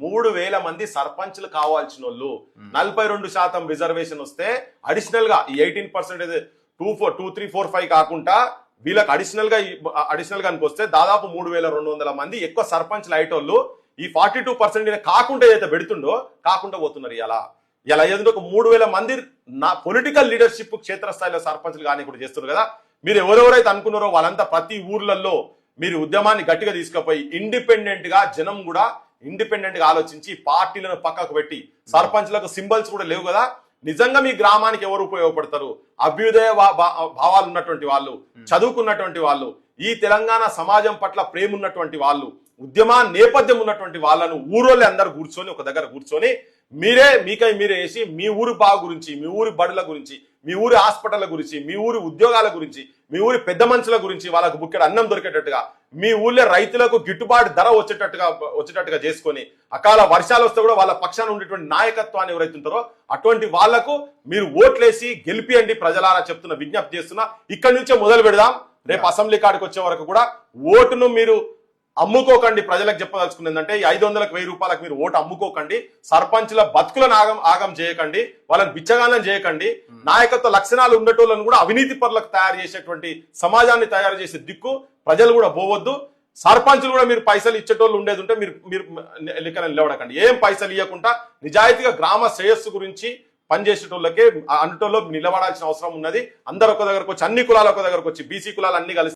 3000 మంది సర్పంచ్లు కావాల్సిన వాళ్ళు 42% రిజర్వేషన్ వస్తే అడిషనల్ గా ఈ 18% 2, 3, 4, 5 కాకుండా వీళ్ళకి అడిషనల్ గా వస్తే దాదాపు 3200 మంది ఎక్కువ సర్పంచ్లు అయ్యేటోళ్ళు ఈ 42% కాకుండా ఏదైతే పెడుతుండో కాకుండా పోతున్నారు. ఇలా ఏదో ఒక 3000 మంది నా పొలిటికల్ లీడర్షిప్ క్షేత్రస్థాయిలో సర్పంచ్లు కానీ కూడా చేస్తున్నారు కదా. మీరు ఎవరెవరైతే అనుకున్నారో వాళ్ళంతా ప్రతి ఊర్లలో మీరు ఉద్యమాన్ని గట్టిగా తీసుకుపోయి ఇండిపెండెంట్ గా జనం కూడా ఇండిపెండెంట్ గా ఆలోచించి పార్టీలను పక్కకు పెట్టి సర్పంచ్లకు సింబల్స్ కూడా లేవు కదా. నిజంగా మీ గ్రామానికి ఎవరు ఉపయోగపడతారు? అభ్యుదయ భావాలు ఉన్నటువంటి వాళ్ళు, చదువుకున్నటువంటి వాళ్ళు, ఈ తెలంగాణ సమాజం పట్ల ప్రేమ ఉన్నటువంటి వాళ్ళు, ఉద్యమా నేపథ్యం ఉన్నటువంటి వాళ్ళను ఊరోళ్ళే అందరు కూర్చొని ఒక దగ్గర కూర్చొని మీరే వేసి మీ ఊరి బాగు గురించి, మీ ఊరి బడుల గురించి, మీ ఊరి హాస్పిటల్ గురించి, మీ ఊరి ఉద్యోగాల గురించి, మీ ఊరి పెద్ద మనుషుల గురించి, వాళ్ళకు బుక్కెడు అన్నం దొరికేటట్టుగా, మీ ఊళ్ళో రైతులకు గిట్టుబాటు ధర వచ్చేటట్టుగా చేసుకొని అకాల వర్షాలు వస్తే కూడా వాళ్ళ పక్షాన ఉండేటువంటి నాయకత్వాన్ని ఎవరైతే ఉంటారో అటువంటి వాళ్లకు మీరు ఓట్లేసి గెలిపియండి ప్రజలారా చెప్తున్న విజ్ఞప్తి చేస్తున్నా. ఇక్కడి నుంచే మొదలు పెడదాం. రేపు అసెంబ్లీ కాడికి వచ్చే వరకు కూడా ఓటును మీరు అమ్ముకోకండి. ప్రజలకు చెప్పదలుచుకుంది ఏంటంటే 500లకు 1000 రూపాయలకు మీరు ఓటు అమ్ముకోకండి. సర్పంచ్ల బతుకులను ఆగం చేయకండి, వాళ్ళని బిచ్చగానం చేయకండి. నాయకత్వ లక్షణాలు ఉండేటోళ్ళను కూడా అవినీతి పరులకు తయారు చేసేటువంటి సమాజాన్ని తయారు చేసే దిక్కు ప్రజలు కూడా పోవద్దు. సర్పంచులు కూడా మీరు పైసలు ఇచ్చేటోళ్ళు ఉండేది ఉంటే మీరు లెక్కన నిలబడకండి. ఏం పైసలు ఇవ్వకుండా నిజాయితీగా గ్రామ శ్రేయస్సు గురించి పనిచేసేటోళ్ళకే అంటోళ్ళు నిలబడాల్సిన అవసరం ఉన్నది. అందరు ఒక దగ్గరకు వచ్చి, అన్ని కులాలు ఒక దగ్గరకు వచ్చి, బీసీ కులాలు అన్ని కలిసి